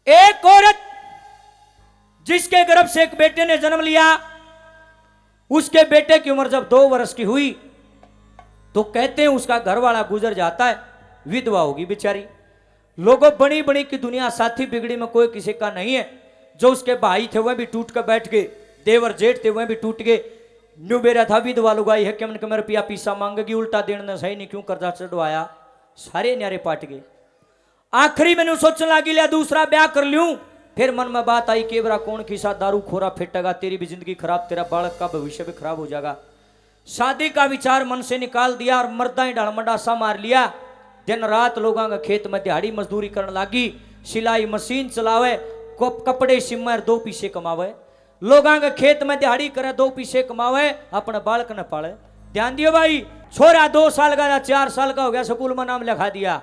एक औरत जिसके गर्भ से एक बेटे ने जन्म लिया, उसके बेटे की उम्र जब 2 वर्ष की हुई तो कहते हैं उसका घर वाला गुजर जाता है, विधवा होगी बेचारी। लोगों बनी बनी की दुनिया, साथी बिगड़ी में कोई किसी का नहीं है। जो उसके भाई थे वह भी टूट कर बैठ गए, देवर जेठ थे वह भी टूट गए। न्यू बेरा था विधवा लुगाई है कि मन कमर पिया पीसा मांगेगी, उल्टा देने सही नहीं क्यों कर्जा चढ़वाया, सारे न्यारे पाट गए। आखिरी मैंने सोचने लगी लिया दूसरा ब्याह कर लूं। फिर मन में बात आई केवरा कौन खिसा दारू खोरा फिटेगा, तेरी भी जिंदगी खराब, तेरा बालक का भविष्य भी खराब हो जाएगा। शादी का विचार मन से निकाल दिया और मर्दा ही डालमंडासा मार लिया। दिन रात लोगों के खेत में दिहाड़ी मजदूरी करने लगी, सिलाई मशीन चलावे, कपड़े सिमर 2 पैसे कमावे। लोगों के खेत में दिहाड़ी करे, 2 पैसे कमावे, अपने बालक न पाले। ध्यान दियो भाई, छोरा 2 साल का 4 साल का हो गया, स्कूल में नाम लिखा दिया,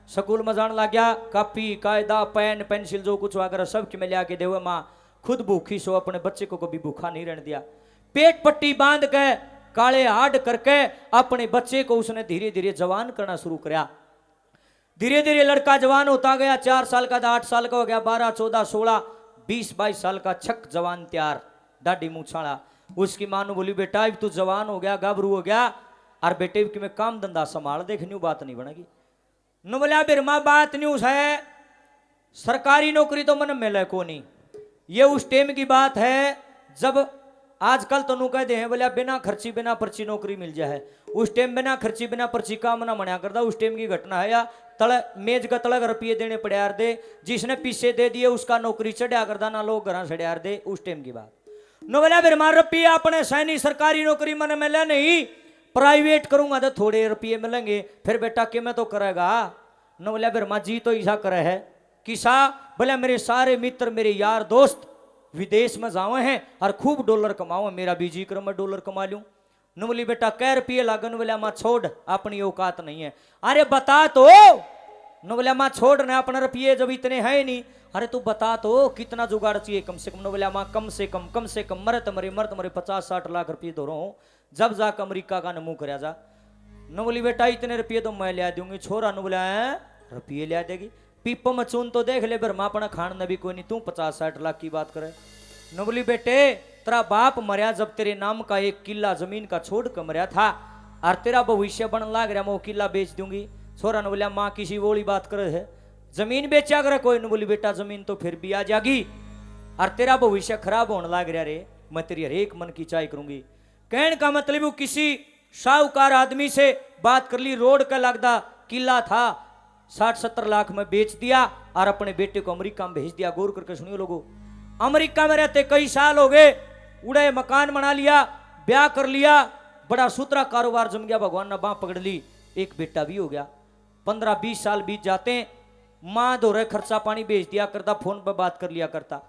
स्कूल में जाने लग गया। कॉपी कायदा पेन पेंसिल जो कुछ वगैरह सब कि मैं लिया के देवे। माँ खुद भूखी सो अपने बच्चे को कभी भूखा नहीं रहने दिया। पेट पट्टी बांध के काले हाड करके अपने बच्चे को उसने धीरे धीरे जवान करना शुरू किया। धीरे धीरे लड़का जवान होता गया, 4 साल का था, 8 साल का हो गया, 12 14 16 20 22 साल का छक जवान तैयार, दाढ़ी मूछाड़ा। उसकी माँ ने बोली बेटा अब तू जवान हो गया, गाभरू हो गया, और बेटे की मैं काम धंधा संभाल, देख न्यू बात नहीं बनेगी। नु बोला बिरमा बात न्यूज है, सरकारी नौकरी तो मन मिले को नहीं। ये उस टाइम की बात है जब आजकल तो नु कहते हैं बोले बिना खर्ची बिना पर्ची नौकरी मिल जाए। उस टाइम बिना खर्ची बिना पर्ची काम ना मना करता, उस टाइम की घटना है। या तले मेज का तलग रुपये देने पड़े यार दे, जिसने पीछे दे दिए उसका नौकरी चढ़िया करता ना, लोग घर चढ़िया दे, उस टाइम की बात। नो बोला बिरमा रुपये अपने सैनी सरकारी नौकरी मन मिले नहीं, प्राइवेट करूंगा तो थोड़े रुपये मिलेंगे, फिर बेटा कि मैं तो करेगा। न बोला बिरमा जी तो ऐसा करे है किसा, बोले मेरे सारे मित्र मेरे यार दोस्त विदेश में जावे हैं और खूब डॉलर कमाओ, मेरा भी जी कर मैं डॉलर कमा लूं। न बोली बेटा कै रुपये लागन, बोला माँ छोड़ अपनी औकात नहीं है। अरे बता तो, न बोला माँ छोड़ ना अपने रुपये जब इतने हैं नहीं, अरे तू बता तो कितना जुगाड़ चाहिए कम से कम। न बोला माँ कम से कम मरत मरे 50-60 लाख रुपये दो रहा हूँ, जब जाकर अमरीका का नमू कर जा। न बोली बेटा इतने रुपये तो मैं लिया दूंगी। छोरा न बोला रुपये लिया देगी, पीपो में चून तो देख ले, बरमा अपना खान न भी कोई नहीं, तू 50-60 लाख की बात करे। न बोली बेटे तेरा बाप मरिया जब तेरे नाम का 1 किला जमीन का छोड़ कर मरिया था, और तेरा भविष्य बन लाग रहा, मैं वो किला बेच दूंगी। छोरा न बोलिया माँ किसी वोली बात करे है, जमीन बेचा करे कोई। न बोली बेटा जमीन तो फिर भी आ जाएगी, और तेरा भविष्य खराब होने लग रहा रे, मैं तेरी हर एक मन की चाय करूंगी। कहने का मतलब वो किसी साहूकार आदमी से बात कर ली, रोड का लगता किला था 60-70 लाख में बेच दिया और अपने बेटे को अमेरिका में भेज दिया। गौर करके सुनियो लोगों, अमेरिका में रहते कई साल हो गए, उड़े मकान बना लिया, ब्याह कर लिया, बड़ा सुथरा कारोबार जम गया, भगवान ने बाह पकड़ ली, एक बेटा भी हो गया। 15-20 साल बीत जाते हैं, माँ दो रहे खर्चा पानी भेज दिया करता, फोन पर बात कर लिया करता।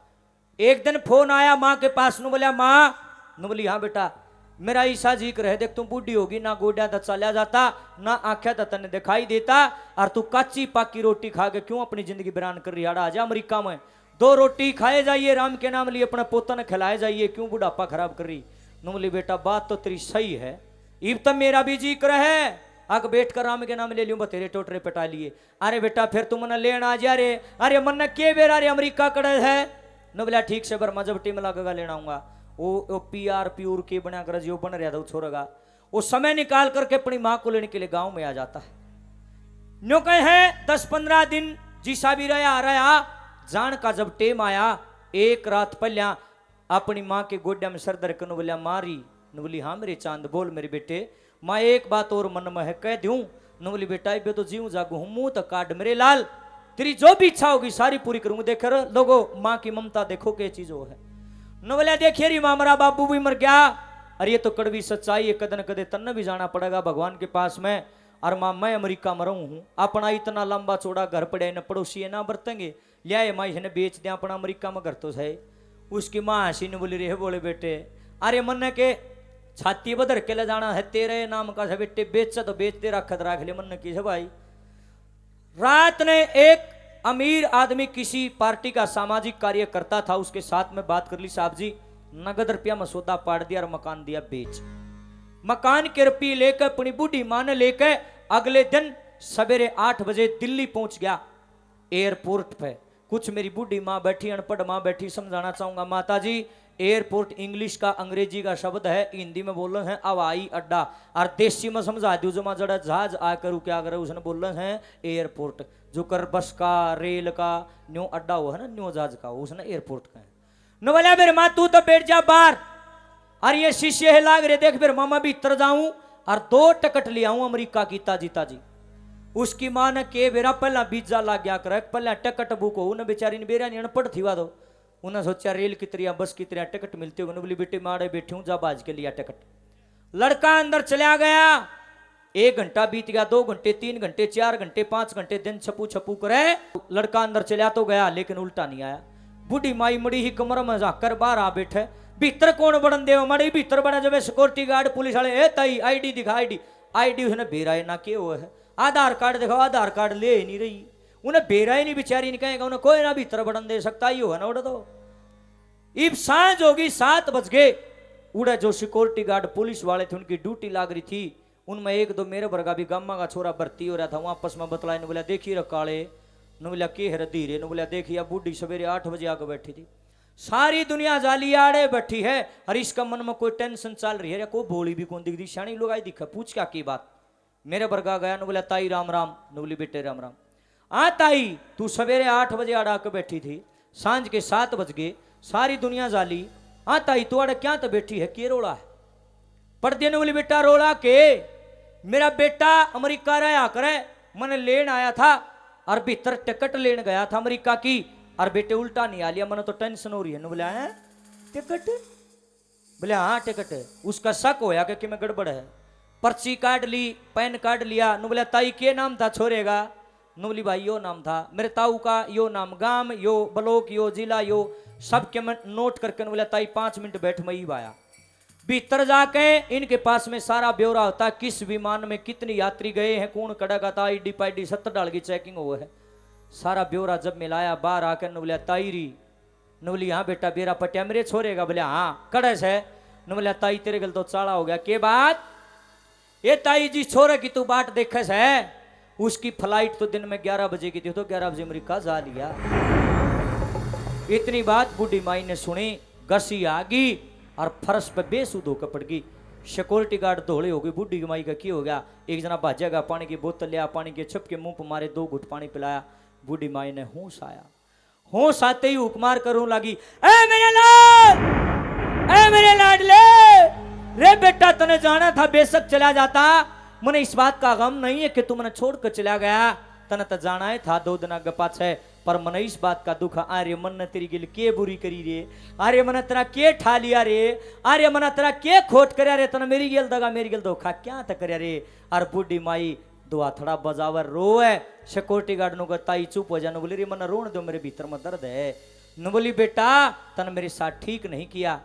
एक दिन फोन आया माँ के पास, नु बोलिया माँ, नु बोली हाँ बेटा मेरा ईसा जी कर है, देख तुम बूढ़ी होगी, ना गोड्या तो चला जाता, ना आंखें तो तने दिखाई देता, और तू कच्ची पाकी रोटी खा के क्यों अपनी जिंदगी बिरान कर रही है। आजा अमेरिका में 2 रोटी खाए जाइए, राम के नाम लिए अपने पोता ने खिलाए जाइए, क्यों बुढ़ापा खराब कर रही। नूली बेटा बात तो तेरी सही है, इब तब मेरा भी जी कर है, अग बैठ कर राम के नाम ले लूं, तेरे टोटरे पटा लिए। अरे बेटा फिर तुम मन लेना आ जा रे, अरे मन के बेरा रे अमेरिका कड़े है। न बोला ठीक से बर्मा जब टीम लगेगा लेना आऊंगा। वो PR प्यूर के बना कर जो बन रहा था वो छोड़ेगा, वो समय निकाल करके अपनी माँ को लेने के लिए गांव में आ जाता है। न्यो कहे है 10-15 दिन जिसा भी रहा आ रहा, जान का जब टेम आया, एक रात पहले अपनी माँ के गोड्या में सर धरकर बोलिया मारी। न बोली हाँ मेरे चांद बोल मेरे बेटे, माँ एक बात और मन में है कह दूं। न बोली बेटा इबे तो जीव जागू हूं, मुंह तो काट मेरे लाल, तेरी जो भी इच्छा होगी सारी पूरी करूंगी। देखो लोगों माँ की ममता देखो क्या चीज वो है। न बोलिया देखिए री माँ मेरा बाबू भी मर गया, अरे ये तो कड़वी सच्चाई है, कदन कदे तन्न भी जाना पड़ेगा भगवान के पास में। और माँ मैं अमेरिका में रहूं हूँ, अपना इतना लंबा चौड़ा घर पड़े न पड़ोसी है ना बरतेंगे, लिया माँ इसने बेच दिया अपना अमेरिका में घर तो है। उसकी माँ हसी ने बोली रे बोले बेटे अरे मन के छाती बदर के ले जाना है, तेरे नाम का है बेटे, बेच तो बेच दे रखत राख ले मन की है भाई। रात ने एक अमीर आदमी किसी पार्टी का सामाजिक कार्य करता था, उसके साथ में बात कर ली, साहब जी नगद रुपया में सौदा पाड़ दिया और मकान दिया बेच। मकान के रुपये लेकर अपनी बूढ़ी मां ने लेकर अगले दिन सवेरे 8 बजे दिल्ली पहुंच गया एयरपोर्ट पे। कुछ मेरी बूढ़ी माँ बैठी, अनपढ़ माँ बैठी, समझाना चाहूंगा। माता जी, एयरपोर्ट इंग्लिश का अंग्रेजी का शब्द है, हिंदी में बोल रहे हैं हवाई अड्डा, और देसी में समझा दू जो जड़ा जहाज आकर क्या करे उसने बोल रहे हैं एयरपोर्ट, जो कर बस का रेल का न्यू अड्डा हो है ना, न्यू जहाज का, उसने एयरपोर्ट का है। न बोला मेरे माँ तू तो बैठ जा बाहर, और ये शीशे है लाग रहे देख, फिर मामा भी इतर जाऊं और 2 टिकट ले आऊं अमेरिका की ताजी ताजी। उसकी मां ने के बेरा पहला वीजा ला गया कर, पहला टिकट बुक हो, उन्हें बेचारी ने बेरा नहीं अनपढ़ थी दो, उन्हें सोचा रेल की तरह बस की तरह टिकट मिलती होगी, बोली बेटे माड़े बैठी हूं जा बाज के लिया टिकट। लड़का अंदर चला गया, 1 घंटा बीत गया, 2 घंटे, 3 घंटे, 4 घंटे, 5 घंटे, दिन छपू छपू करे, लड़का अंदर चला तो गया लेकिन उल्टा नहीं आया। बूढ़ी माई मड़ी ही कमर में जाकर बाहर आ बैठे, भीतर कौन बड़न दे मड़ी भीतर बड़ा जब सिक्योरिटी गार्ड पुलिस वाले, ए ताई आईडी दिखा, आईडी उसने बेरा ना के वो है, आधार कार्ड दिखाओ, आधार कार्ड ले नहीं रही, उन्हें बेरा ही नहीं, बेचारी नहीं कहेगा उन्हें कोई ना भीतर बड़न दे सकता ही है ना उड़ा। तो इब सांझ होगी, 7 बज गए, उड़ा जो सिक्योरिटी गार्ड पुलिस वाले थे उनकी ड्यूटी लाग रही थी, उनमें 1-2 मेरे वर्गा भी गामा का छोरा भर्ती हो रहा था, वहां आपस में बतलाए, बोला देखिए रकाले, न बोला के है धीरे, न बोला देखिए बूढ़ी सवेरे 8 बजे आकर बैठी थी, सारी दुनिया जाली आड़े बैठी है, और इसका मन में कोई टेंशन चल रही है, कोई बोली भी कौन दिख दी, शानी लोग आई दिखा, पूछ क्या की बात। मेरे वर्गा गया, न बोला ताई राम राम, न बोली बेटे राम राम। आ ताई तू सवेरे 8 बजे आड़ा के बैठी थी, सांझ के 7 बज गए, सारी दुनिया जाली, आ ताई तू आड़ा क्या तो बैठी है, के रोड़ा है। पढ़ते ने बोली बेटा रोड़ा के, मेरा बेटा अमेरिका रहा करे, मैंने लेन आया था और भीतर टिकट लेन गया था अमेरिका की, और बेटे उल्टा नहीं आ लिया, मैंने तो टेंशन हो रही है। बोले हैं टिकट, बोले हाँ टिकट है, उसका शक होया कि मैं गड़बड़ है, पर्ची काट ली, पैन कार्ड लिया, नु बोला ताई के नाम था छोरेगा, नु बोली भाई यो नाम था, मेरे ताऊ का यो नाम, गांव यो, ब्लॉक यो, जिला यो, सब के मैं नोट करके, बोला ताई 5 मिनट बैठ मैं ही आया। भीतर जाके इनके पास में सारा ब्यौरा होता, किस विमान में कितने यात्री गए हैं, कौन कड़का था, आईडी पाईडी 70 डाल की चेकिंग हुआ है, सारा ब्यौरा जब मिलाया, बाहर आकर न बोला ताई री, न बोली हाँ बेटा बेरा पटिया मेरे छोरेगा, बोले हाँ कड़स है, न बोला ताई तेरे गल तो चाड़ा हो गया, के बात ये ताई जी छोरे की तू बाट देखस है, उसकी फ्लाइट तो दिन में 11 बजे की थी, तो 11 बजे अमेरिका जा लिया। इतनी बात बूढ़ी माई ने सुनी, गसी आ गई और फर्श पे बेसुध होकर पड़ गई। सिक्योरिटी गार्ड धोले हो गई, बूढ़ी माई का की हो गया, एक जना भाजेगा, पानी की बोतल लिया, पानी के छप के मुंह पर मारे, 2 घुट पानी पिलाया, बूढ़ी माई ने होश आया, होश आते ही हुकमार करूं लगी, ए मेरे लाल, ए मेरे लाडले, रे बेटा तने जाना था बेशक चला जाता, मुझे इस बात का गम नहीं है कि तू मैंने छोड़कर चला गया, तने तो जाना ही था 2 दिन आगे पाछे, पर मन इस बात का दुख, आर्य मन ने तेरी गिल के बुरी करी रे, आर्य मन तेरा के ठा लिया रे, आर्य मन तेरा के खोट करया रे, तने मेरी गिल दगा मेरी गिल धोखा क्या था करया रे। और बूढ़ी माई 2 हाथड़ा बजावर रोए, सिक्योरिटी गार्ड नु ताई चुप हो जा, न बोली रे मन रोन दो मेरे भीतर में दर्द है, न बोली बेटा तने मेरे साथ ठीक नहीं किया।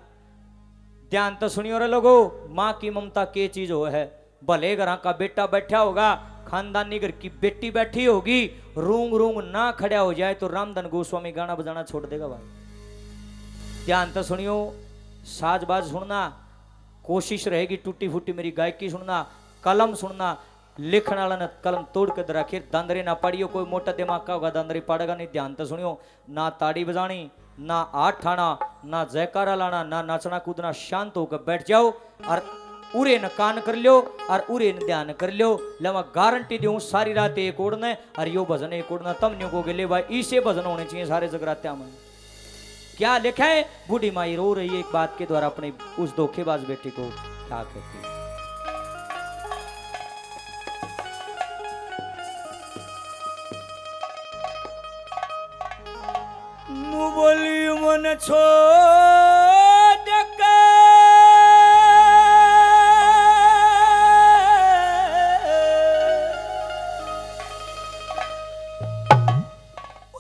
ध्यान तो सुनियो रे लोगो, माँ की ममता के चीज हो है, भले घर का बेटा बैठा होगा, खानदानी घर की बेटी बैठी होगी, रूंग रूंग ना खड़ा हो जाए तो रामधन गोस्वामी गाना बजाना छोड़ देगा भाई। ध्यान तो सुनियो, साजबाज सुनना, कोशिश रहेगी टूटी फूटी मेरी गायकी सुनना, कलम सुनना, लिखने वाला ने कलम तोड़ के दर आखिर दांदरे ना पड़ियो, कोई मोटा दिमाग का होगा दांदरे पड़ेगा नहीं। ध्यान तो सुनियो, ना ताड़ी बजानी, ना आठ ठाना, ना जयकारा लाना, ना नाचना कूदना, शांत होकर बैठ जाओ और उरे न कान कर लो और उरे न ध्यान कर लो। लवा गारंटी दूं सारी रात एक ओढ़ना और यो भजन एक ओढ़ना, तब न्यू को ले भाई इसे भजन होने चाहिए सारे जगरात्या में। क्या लिखा है, बूढ़ी माई रो रही है एक बात के द्वारा अपने उस धोखेबाज बेटे को, क्या कहती है, बोली मन छोड़ के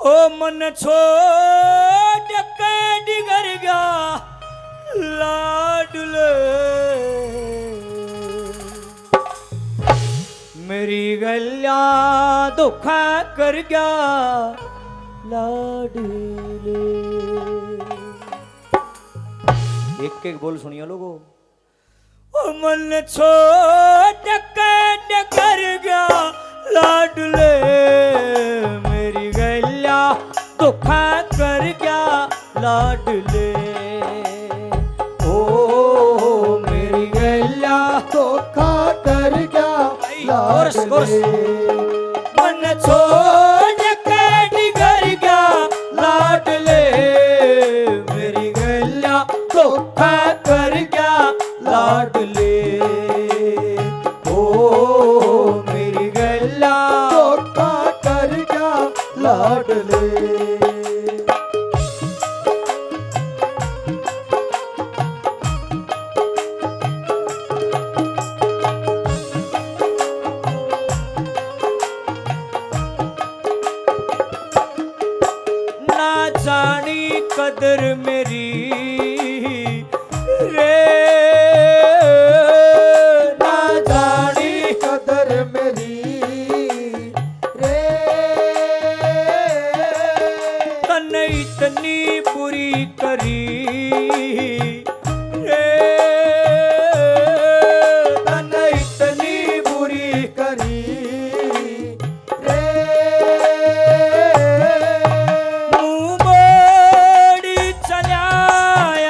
ओ मन छोड़ के डिगर गया लाडले, मेरी गलिया धोखा कर गया लाडले। एक एक बोल सुनियो लोगो, ओ मन छोड़ के कर गया लाडले, मेरी गैया धोखा कर गया लाडले। ओ मेरी गैया धोखा कर गया लाडले। मन छोड़ के निगर गया लाडले। मेरी गैया धोखा कर गया लाडले। ओ मेरी गैया धोखा कर गया लाडले। ना जानी कदर मेरी रे, ना जानी कदर मेरी रे। तन इतनी बुरी करी रे, तन इतनी बुरी करी रे। मुंह मोड़ी चला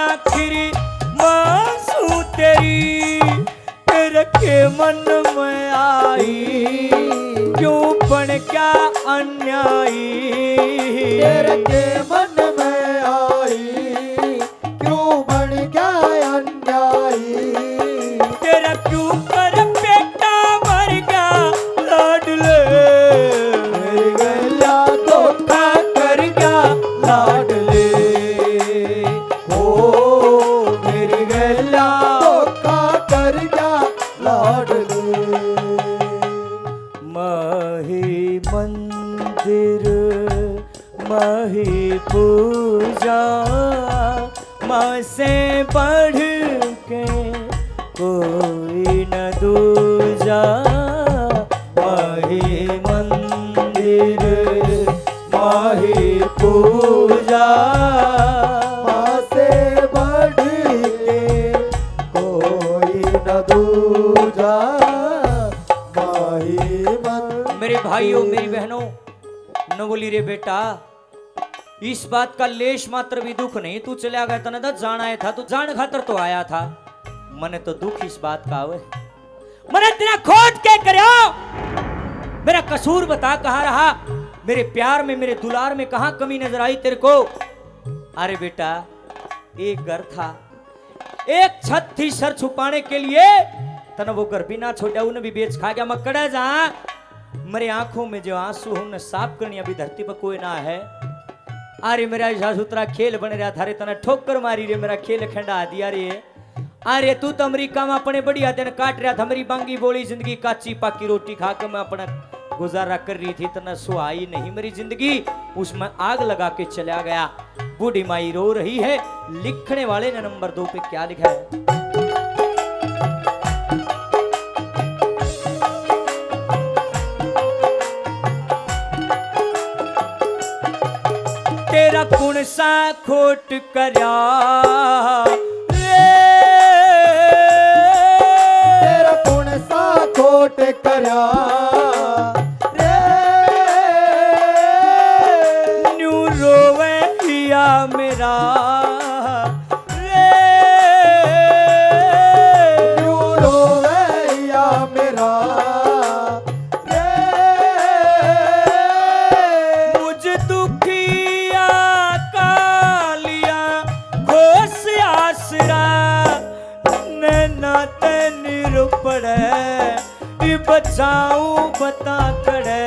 आखिरी मांसू तेरी तेरे के मन में आई क्यों बन क्या अन्यायी। तेरे के मन में आई क्यों बन गया अन्यायी। तेरा क्यों कर बेटा मर गया लाडले। मेरी गैया धोखा कर गया लाडले। ओ मेरी गैया धोखा कर गया लाडले। माही मंदिर माही पूजा माँ से बढ़ के कोई न दूजा। माही मंदिर माही पूजा माँ से बढ़ के कोई न दूजा। माही मन मेरे भाइयों मेरी बहनों न बोली रे बेटा इस बात का लेश मात्र भी दुख नहीं। तू चला गया था ना जान आया था तू जान खातर तो आया था। मने तो दुख इस बात का आवे मने तेरा खोट के करो। मेरा कसूर बता कहाँ रहा। मेरे प्यार में मेरे दुलार में कहाँ कमी नजर आई तेरे को। अरे बेटा एक घर था एक छत थी सर छुपाने के लिए तना वो घर भी ना छोड़ा उन्हें भी बेच खा गया। मकड़ा जा मेरे आंखों में जो आंसू हमने साफ करनी अभी धरती पर कोई ना है। अरे मेरा ऐसा सुतरा खेल बन रहा था रे तना ठोकर मारी रे मेरा खेल खंडा दिया रे। अरे तू तो अमेरिका में अपने बढ़िया दिन काट रहा था। मेरी बांगी बोली जिंदगी काची पाकी रोटी खाकर मैं अपना गुजारा कर रही थी तना सुहाई नहीं मेरी जिंदगी उसमें आग लगा के चला गया। बूढ़ी माई रो रही है। लिखने वाले ने नंबर 2 पे क्या लिखा है। तेरा कुण सा खोट करया तेरा कुण सा खोट करया रे। न्यू रोवे हिया मेरा रे। न्यू रोवैया मेरा रे। मुझ दुखिया कालिया घोष आसरा नैना तन पड़े बचाऊं बता कड़े।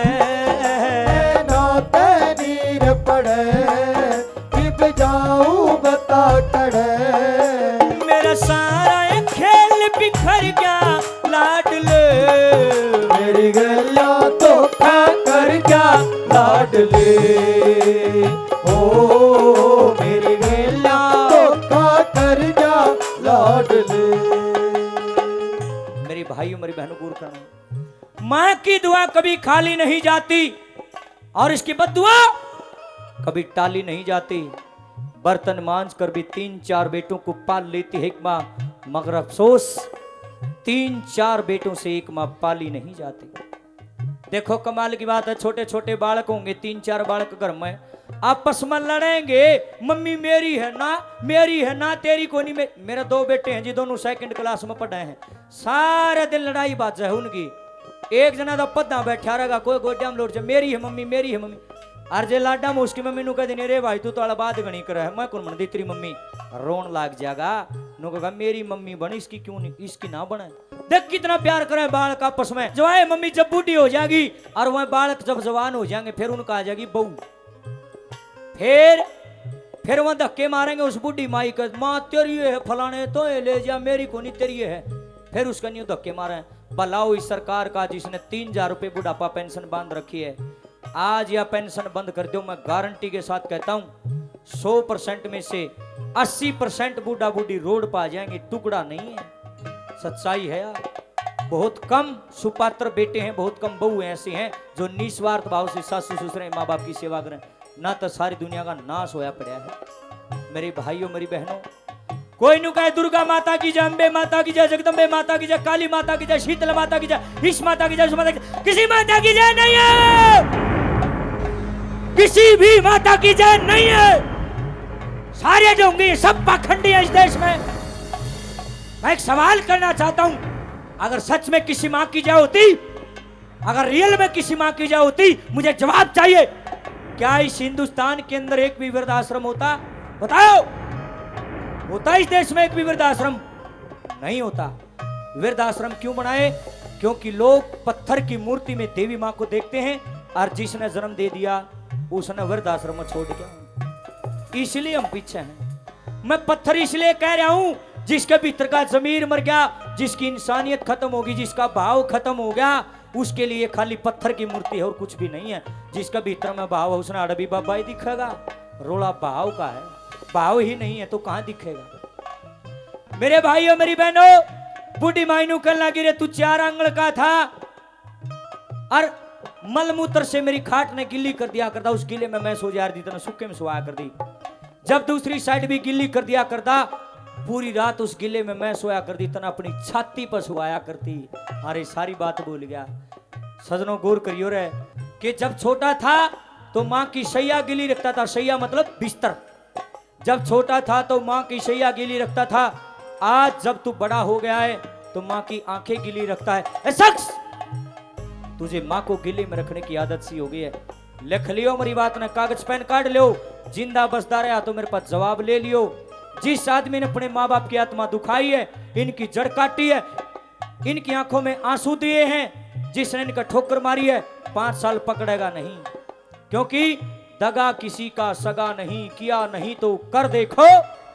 नाते नीर पड़े कि जाऊं बता कड़े। मेरा सारा खेल बिखर गया लाडले। मेरी गैया धोखा कर गया लाडले। ओ मेरी गैया धोखा कर गया लाडले। मेरे भाइयों मेरी बहनों गौर करना माँ की दुआ कभी खाली नहीं जाती और इसकी बद्दुआ कभी टाली नहीं जाती। बर्तन मांझ कर भी 3-4 बेटों को पाल लेती है एक माँ मगर अफसोस 3-4 बेटों से एक माँ पाली नहीं जाती। देखो कमाल की बात है छोटे छोटे बालक होंगे 3-4 बालक घर में आपस में लड़ेंगे, मम्मी मेरी है ना तेरी को नहीं। मेरे दो बेटे हैं जी, दोनों सेकंड क्लास में पढ़े हैं, सारे दिन लड़ाई बात है उनकी। एक जना तो पद्दा बैठा रहेगा, कोई गोड्या में लौट जाए, मेरी है मम्मी। और जे लाडा में उसकी मम्मी नु कह देनी, रे भाई तू तो अला बात गणी कर है, मैं कौन मन दी तेरी मम्मी, रोन लाग जाएगा। नु कहा मेरी मम्मी बनी, इसकी क्यों नहीं, इसकी ना बने। देख कितना प्यार करे बालक आपस में। जो है मम्मी जब बूढ़ी हो जाएगी और वह बालक जब जवान हो जाएंगे, फिर उनका आ जाएगी बहू, फिर वह धक्के मारेंगे उस बूढ़ी माई का, माँ तेरी है फलाने तो ले जा, मेरी को नहीं तेरी है। फिर उसका नहीं धक्के मारे। भलाओ इस सरकार का जिसने 3000 रुपए बुढ़ापा पेंशन बांध रखी है, आज यह पेंशन बंद कर दो, मैं गारंटी के साथ कहता हूं 100% में से 80% बूढ़ा बूढ़ी रोड पर आ जाएंगे, टुकड़ा नहीं है, सच्चाई है यार। बहुत कम सुपात्र बेटे हैं, बहुत कम बहू ऐसी हैं जो निस्वार्थ भाव से सासू ससुर माँ बाप की सेवा करें, ना तो सारी दुनिया का नाश होया पड़ा है। मेरे भाइयों मेरी बहनों, कोई नु कहे दुर्गा माता की जय, अम्बे माता की जय, जगदम्बे माता की जय, काली माता की जय, शीतल माता की जय, इस माता की जय, उस माता की जय, किसी माता की जय नहीं है, किसी भी माता की जय नहीं है। सारे जो होंगे सब पाखंडी है इस देश में। मैं एक सवाल करना चाहता हूं, अगर सच में किसी मां की जय होती, अगर रियल में किसी मां की जय होती, मुझे जवाब चाहिए। क्या इस हिंदुस्तान के अंदर एक भी वृद्धाश्रम होता? बताओ, होता इस देश में एक भी वृद्धाश्रम? नहीं होता। वृद्धाश्रम क्यों बनाए? क्योंकि लोग पत्थर की मूर्ति में देवी मां को देखते हैं और जिसने जन्म दे दिया उसने वृद्धाश्रम में छोड़ दिया, इसलिए हम पीछे हैं। मैं पत्थर इसलिए कह रहा हूं, जिसके भीतर का जमीर मर गया, जिसकी इंसानियत खत्म होगी, जिसका भाव खत्म हो गया, उसके लिए खाली पत्थर की मूर्ति है और कुछ भी नहीं है। जिसका भीतर में भाव है उसने अड़बी बाबा ही दिखेगा। रोड़ा भाव का है, भाव ही नहीं है तो कहां दिखेगा। मेरे भाइयों मेरी बहनों, बूढ़ी मायनू कल लगी रे तू 4 आंगल का था और मलमूत्र से मेरी खाट ने गिल्ली कर दिया करता, उस गिले में मैं सो जा रही थी, सूखे में सोया कर दी। जब दूसरी साइड भी गिल्ली कर दिया करता, पूरी रात उस गिले में मैं सोया करती, तना अपनी छाती पर सोया करती। अरे सारी बात भूल गया। सजनों गौर करियो रे कि जब छोटा था तो माँ की सैया गिली रखता था, सैया मतलब बिस्तर। जब छोटा था तो माँ की सैया गिली रखता था, आज जब तू बड़ा हो गया है तो माँ की आंखें गिली रखता है। ए शख्स, तुझे माँ को गिले में रखने की आदत सी हो गई है। लिख लियो मेरी बात ने, कागज पेन काट लियो, जिंदा बसदा रहा तो मेरे पास जवाब ले लियो। जिस आदमी ने अपने माँ बाप की आत्मा दुखाई है, इनकी जड़ काटी है, इनकी आंखों में आंसू दिए हैं, जिसने इनका ठोकर मारी है, 5 साल पकड़ेगा नहीं। क्योंकि दगा किसी का सगा नहीं, किया नहीं तो कर देखो,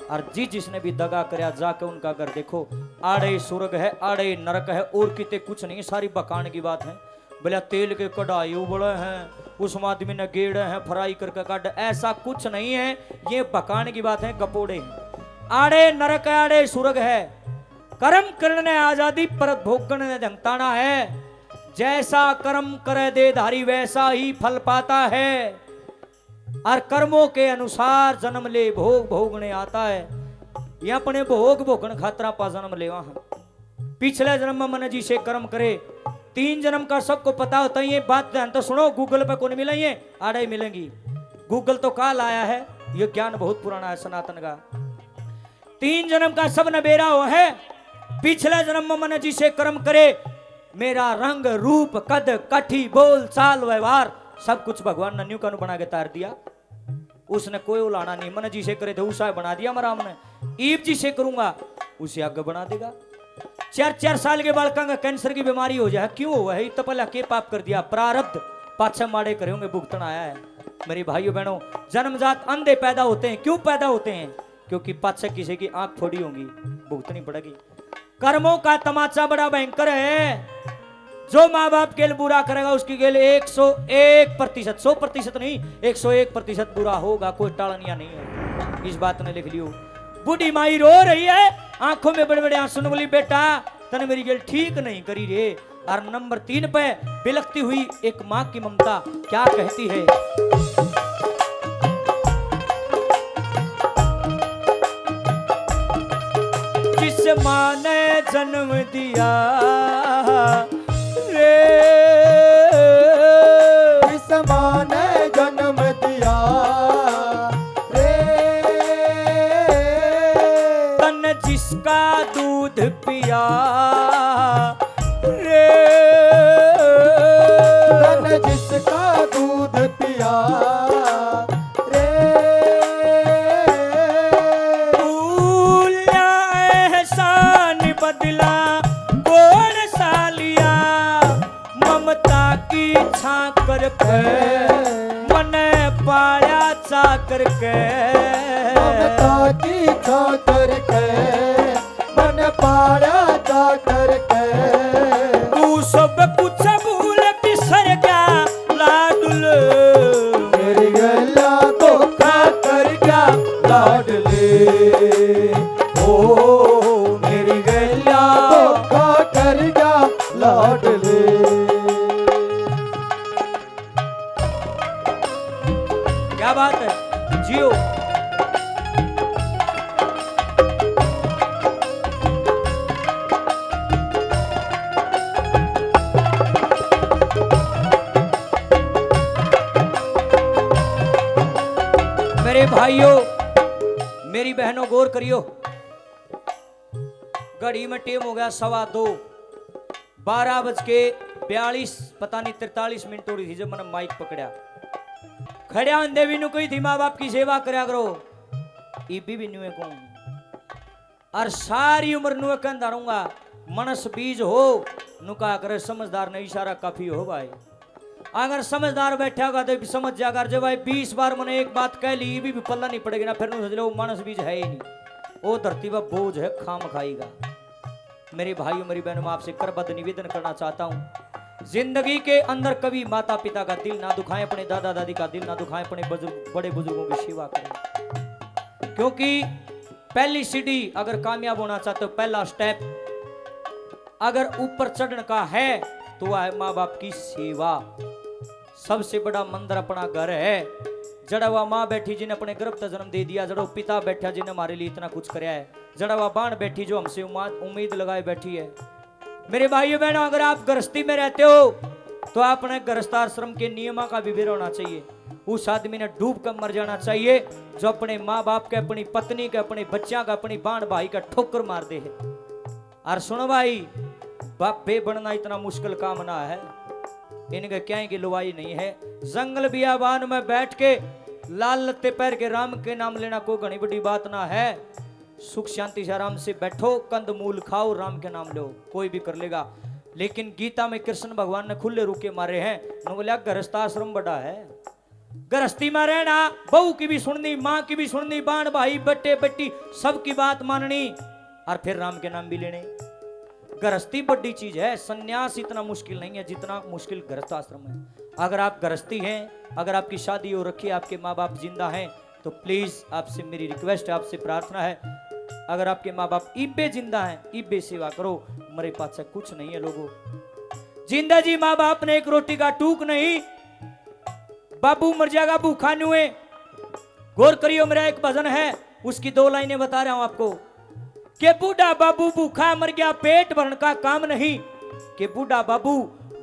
और जिसने भी दगा कराया जाके उनका कर देखो। आड़े स्वर्ग है, आड़े नरक है, और किते कुछ नहीं, सारी बकान की बात है। बोला तेल के कढ़ाई उबड़े हैं, उस आदमी ने गेड़े हैं, फ्राई करके काट, ऐसा कुछ नहीं है, ये बकान की बात है, गपोड़े हैं। आड़े नरक है, आड़े स्वर्ग है, कर्म करने आजादी पर भोगने धमताना है। जैसा कर्म करे देधारी वैसा ही फल पाता है, और कर्मों के अनुसार जन्म ले भोग भोगने आता है। ये अपने भोग भोगन खातरा पा जन्म ले वहां। पिछले जन्म में मन जी से कर्म करे, 3 जन्म का सबको पता होता है। ये बात ध्यान तो सुनो, गूगल पे कौन मिलेंगे, आड़े मिलेंगी। गूगल तो काल आया है, ये ज्ञान बहुत पुराना है सनातन का। 3 जन्म का सब नबेरा हो है। पिछले जन्म में मन जी से कर्म करे, मेरा रंग रूप कद कठी बोल चाल व्यवहार सब कुछ भगवान ने न्यू कानू बना के तार दिया। उसने कोई उलाना नहीं, मन जी से करे थे उसा बना दिया मरा हमने। ईब जी से करूंगा उसे आगे बना देगा। 4 साल के बालका का कैंसर की बीमारी हो जाए, क्यों हुआ है? इतना पहले के पाप कर दिया, प्रारब्ध पाछे माड़े करे होंगे, भुगतन आया है। मेरी भाइयों बहनों, जन्मजात अंधे पैदा होते हैं। क्यों पैदा होते हैं? क्योंकि पाछे किसी की आंख थोड़ी होगी, भुगतनी पड़ेगी। कर्मों का तमाचा बड़ा भयंकर है। जो माँ बाप के लिए बुरा करेगा उसकी के लिए 101%, 100% नहीं, 101% बुरा होगा, कोई टालनिया नहीं है। इस बात ने लिख लियो। बूढ़ी माई रो रही है, आंखों में बड़े बड़े आंसू, बोली बेटा तने मेरी गेल ठीक नहीं करी रे। और नंबर 3 पे बिलखती हुई एक माँ की ममता क्या कहती है? जिस माँ ने जन्म दिया रे, जिस माँ ने जन्म दिया जिसका दूध पिया रे, धन जिसका दूध पिया रे, भूला एहसान बदला कौन सा लिया, ममता की छाकर के मन पाया चाकर के, ममता की छाकर के मन पाया चाकर के, तू सब कुछ भूल बिसर गया लाडुल, मेरी गला धोखा कर गया लाडले, ओ मेरी गला धोखा कर गया लाडले। क्या बात है, जियो। मेरे भाइयों, मेरी बहनों, गौर करियो। घड़ी में टेम हो गया 2:15, 12:42 पता नहीं 43 मिनट हो रही थी जब मैंने माइक पकड़ा। खड़िया अंधे भी नु कोई थी माँ बाप की सेवा करया करो, इबी भी नुए को और सारी उम्र नुए कहता रहूंगा, मनस बीज हो नुका करे समझदार नहीं, इशारा काफी हो भाई। अगर समझदार बैठा होगा तो समझ जाकर जब भाई 20 बार मैंने एक बात कह ली भी पल्ला नहीं पड़ेगी ना, फिर समझ लो मानस बीज है ही नहीं, वो धरती पर बोझ है, खाम खाएगा। मेरे भाइयों मेरी बहनों, मैं आपसे करबद्ध निवेदन करना चाहता हूं, जिंदगी के अंदर कभी माता पिता का दिल ना दुखाएं, अपने दादा दादी का दिल ना दुखाएं, अपने बड़े बुजुर्गों की सेवा करें, क्योंकि पहली सीढ़ी अगर कामयाब होना चाहते हो, पहला स्टेप अगर ऊपर चढ़ने का है तो वह है माँ बाप की सेवा। सबसे बड़ा मंदिर अपना घर है। जड़ा हुआ माँ बैठी जिन्हें अपने गर्भ से जन्म दे दिया, जड़ा पिता बैठा जिन्हें हमारे लिए इतना कुछ कराया है, जड़ा हुआ बाण बैठी जो हमसे उम्मीद लगाए बैठी है। मेरे भाइयों बहनों, अगर आप गृहस्थी में रहते हो तो आपने गृहस्थाश्रम के नियमों का विवेक होना चाहिए। उस आदमी ने डूब कर मर जाना चाहिए जो अपने माँ बाप के, अपनी पत्नी के, अपने बच्चा का, अपनी बाण भाई का ठोकर मार दे है। और सुनो भाई, बाप बे बनना इतना मुश्किल काम ना है, इनके क्या की लुवाई नहीं है। जंगल बियाबान में बैठ के लाल लत्ते पैर के राम के नाम लेना कोई घनी बड़ी बात ना है। सुख शांति से आराम से बैठो, कंद मूल खाओ, राम के नाम लो, कोई भी कर लेगा। लेकिन गीता में कृष्ण भगवान ने खुले रूके मारे हैं, उन्होंने बोला गृहस्थाश्रम बड़ा है, गृहस्थी में रहना, बहू की भी सुननी, माँ की भी सुननी, बाण भाई बट्टे बट्टी सबकी बात माननी, और फिर राम के नाम भी लेने। गृहस्थी बड़ी चीज है, सन्यास इतना मुश्किल नहीं है जितना मुश्किल गृहस्थाश्रम है। अगर आप गृहस्थी हैं, अगर आपकी शादी हो रखी है, आपके माँ बाप जिंदा हैं, तो प्लीज आपसे मेरी रिक्वेस्ट है, आपसे प्रार्थना है, अगर आपके माँ बाप इब्बे जिंदा हैं, इब्बे सेवा करो, मेरे पास से कुछ नहीं है लोगों। जिंदा जी माँ बाप ने एक रोटी का टूक नहीं, बाबू मर जाएगा भूखा नुए। गौर करियो, मेरा एक भजन है, उसकी 2 लाइनें बता रहा हूं आपको कि बूढ़ा बाबू भूखा मर गया, पेट भरने का काम नहीं, कि बूढ़ा बाबू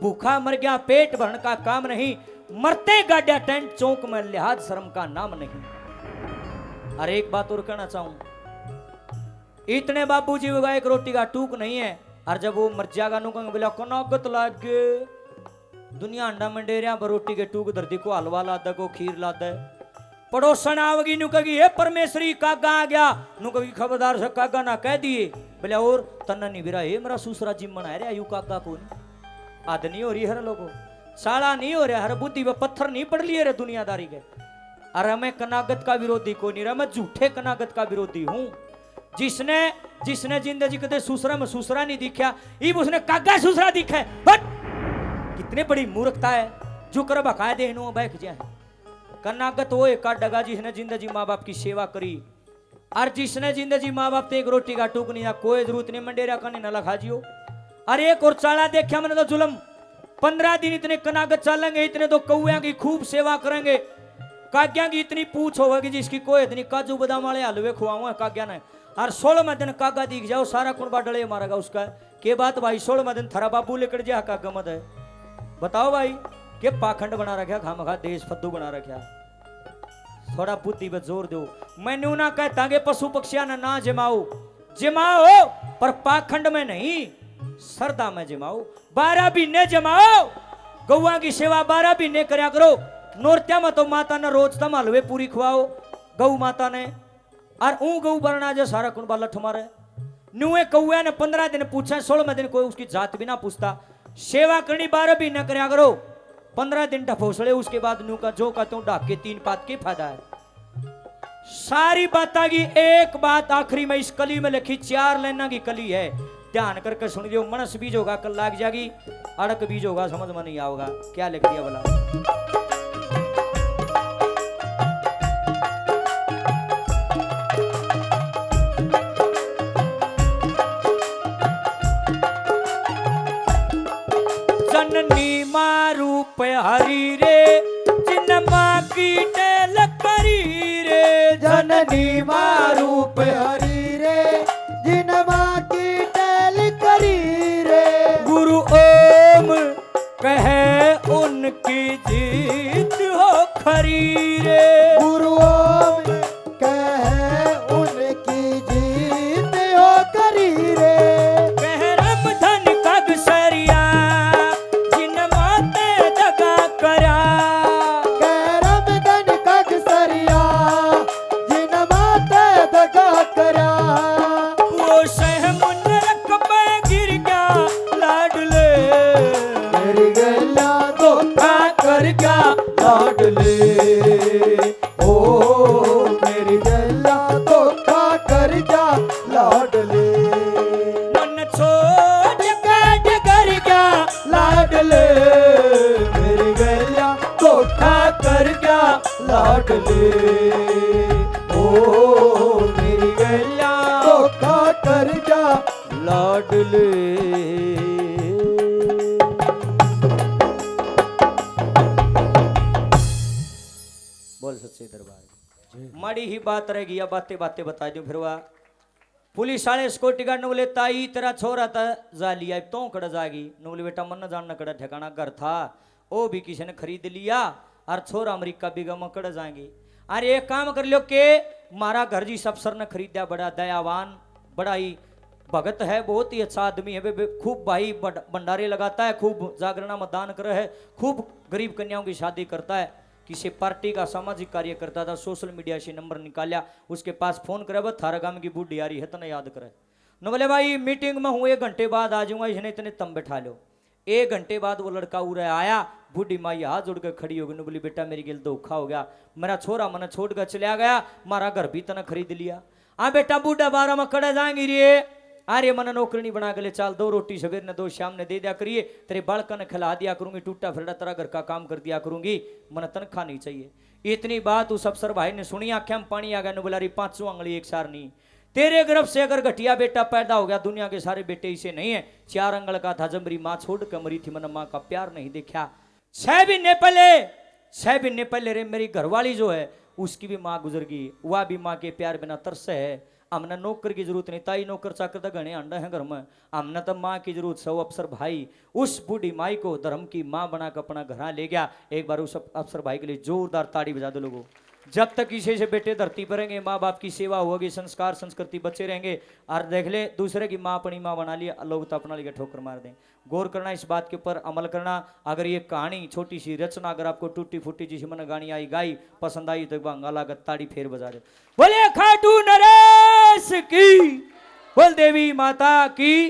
भूखा मर गया, पेट भरने का काम नहीं, मरते गाड्या टेंट चौक में लिहाज शर्म का नाम नहीं। अरे एक बात और कहना चाहूं, इतने बाबूजी होगा एक रोटी का टूक नहीं है, और जब वो मर जाएगा नु कहेंगे बोला कनागत लाग गए, दुनिया अंडा मंडेरिया पर रोटी के टूक धरती को हलवा लादा को खीर लादा है। पड़ोसन आवगी नु कही हे परमेश्वरी कागा आ गया, नु कही खबरदार से कागा ना कह दिए, बोले और तन्ना नहीं बिरा हे मेरा सूसरा जिम बना रहा यू कागा को आद नहीं हो रही हर लोगों, साड़ा नहीं हो रहा, हर बुद्धि व पत्थर नहीं पड़ लिए रे दुनियादारी के। अरे मैं कनागत का विरोधी को नहीं रहा, मैं झूठे कनागत का विरोधी हूं। जिसने जिंदगी कदे सूसरा में सूसरा नहीं दिखा, इब उसने कागा सूसरा दिखा है। कितने बड़ी मूर्खता है, जो कर बकाया देनो बैठ जाए। कनागत वो एक डगा जिसने जिंदगी माँ बाप की सेवा करी, और जिसने जिंदगी माँ बाप एक रोटी का टूक नहीं, कोई जरूरत नहीं मंडेरा करने न लखा जियो। अरे एक और चाला देखा मैंने तो जुलम, 15 दिन इतने कनागत चालेंगे, इतने तो कौआ की खूब सेवा करेंगे, काग्या की इतनी पूछ होगी जिसकी कोई इतनी काजू बादाम वाले हलवे खुआऊं काग्या ने, और 16वें दिन कागा दिख जाओ सारा कुंबा डले मारेगा उसका। के बात भाई 16वें दिन थरा बाबू लेकर जा कागा मत है, बताओ भाई के पाखंड बना रखा, खामखा देश फद्दू बना रखा। थोड़ा बुद्धि पर जोर दो। मैं न्यू ना कहता कि पशु पक्षियां ना जमाओ, जमाओ पर पाखंड में नहीं, श्रद्धा में जमाओ। 12 महीने जमाओ, गौआ की सेवा 12 महीने करया करो। नोरत्या में तो माता ने रोज तम हलवे पूरी खवाओ गौ माता ने, और ऊ गौ बरना जो सारा कुन बाला ठमारे। नुए कौआ ने 15 दिन पूछा, 16वें दिन कोई उसकी जात भी ना पूछता। सेवा करनी 12 महीने करया करो, 15 दिन ढफोसले, उसके बाद न्यू का जो कहते ढाक के 3 पात के फायदा है। सारी बात की एक बात आखिरी में इस कली में लिखी, 4 लाइना की कली है, ध्यान करके सुन लियो। मनस बीज होगा कल लाग जाएगी, अड़क बीज होगा समझ में नहीं आओगा। क्या लिख दिया बोला, जननी मारूप हरी रे, जिनमा की टेल करी रे। जननी मारूप हरी रे, जिनमा की टेल करी रे। गुरु ओम कहे उनकी जीत हो खरी रे। गुरु ओम कहे उनकी जीत हो करी रे। कह रब धन कग सरिया, जिन माते दगा करा। कह रब धन कग सरिया, जिन माते दगा करा। वो सह मुनरक पे गिर गया लाडले, मेरी गैया धोखा कर गया लाडले। ओ मेरी गैया धोखा कर गया लाडले। मन छोड़ काट कर गया लाडले मेरी गैया धोखा कर गया लाडले। ओ मेरी गैया धोखा कर गया लाडले। बोल सच्चे दरबार माड़ी ही बात रहेगी, या बातें बातें बता दूं फिर वह पुलिस वाले सिक्योरिटी गार्ड ने बोले ताई तेरा छोरा था जा लिया तो कड़ा जागी। ने बोले बेटा मन न जानना कड़ा ठिकाना घर था, वो भी किसी ने खरीद लिया, और छोरा अमेरिका बिगा में कड़ा जाएंगे। अरे एक काम कर लो के मारा घर जी अफसर ने खरीदा, बड़ा दयावान, बड़ा ही भगत है, बहुत ही अच्छा आदमी है, खूब भाई भंडारे लगाता है, खूब जागरणा में दान करे है, खूब गरीब कन्याओं की शादी करता है। किसी पार्टी का सामाजिक कार्य करता था, सोशल मीडिया से नंबर निकाला, उसके पास फोन करे, बस थारा गांव की बूढ़ी आ रही है तना याद करे। न बोले भाई मीटिंग में हूँ 1 घंटे बाद आ जाऊंगा, इसने इतने तम बैठा लो। 1 घंटे बाद वो लड़का उड़े आया, बूढ़ी माई हाथ जोड़ कर खड़ी हो गई। बोली बेटा मेरी गिल धोखा हो गया, मेरा छोरा मन छोड़ कर चला गया, मारा घर भी तना खरीद लिया। आ बेटा बूढ़ा 12 में कड़े जाएंगी रे, अरे मन नौकरी बना के ले चाल, 2 रोटी सवेर ने 2 शाम ने दे दिया करिए, तेरे बालका ने खिला दिया करूंगी, टूटा फिरड़ा तेरा घर का काम कर दिया करूंगी, मन तनख्वाह नहीं चाहिए। इतनी बात उस अफसर भाई ने सुनी, आंखें में पानी आ गया। बोला रही 500 अंगली एक सार नहीं, तेरे गर्भ से अगर घटिया बेटा पैदा हो गया, दुनिया के सारे बेटे इसे नहीं है। 4 अंगल का था, जब मेरी माँ छोड़ कर मरी थी, मैंने माँ का प्यार नहीं देखा। 6 महीने पहले रे मेरी घरवाली जो है उसकी भी माँ गुजर गई, वह भी माँ के प्यार बिना तरस है। हमने नौकर की जरूरत नहीं, ताई नौकर चाकर तो घने अंडा है घर में, हमने तो माँ की जरूरत। सब अफसर भाई उस बूढ़ी माई को धर्म की माँ बनाकर अपना घर ले गया। एक बार उस अफसर भाई के लिए जोरदार ताड़ी बजा दो लोगों। जब तक इसे से बेटे धरती पर रहेंगे, माँ बाप की सेवा होगी, संस्कार संस्कृति बच्चे रहेंगे। और देख ले दूसरे की माँ अपनी माँ बना लिया, लोग तो अपना लिया ठोकर मार दें। गौर करना, इस बात के ऊपर अमल करना। अगर ये कहानी छोटी सी रचना अगर आपको टूटी फूटी जिस मन गानी आई गाई पसंद आई तो बंगा लागत ताड़ी फेर बजा दे। बोले खाटू नरेश की, बोल देवी माता की।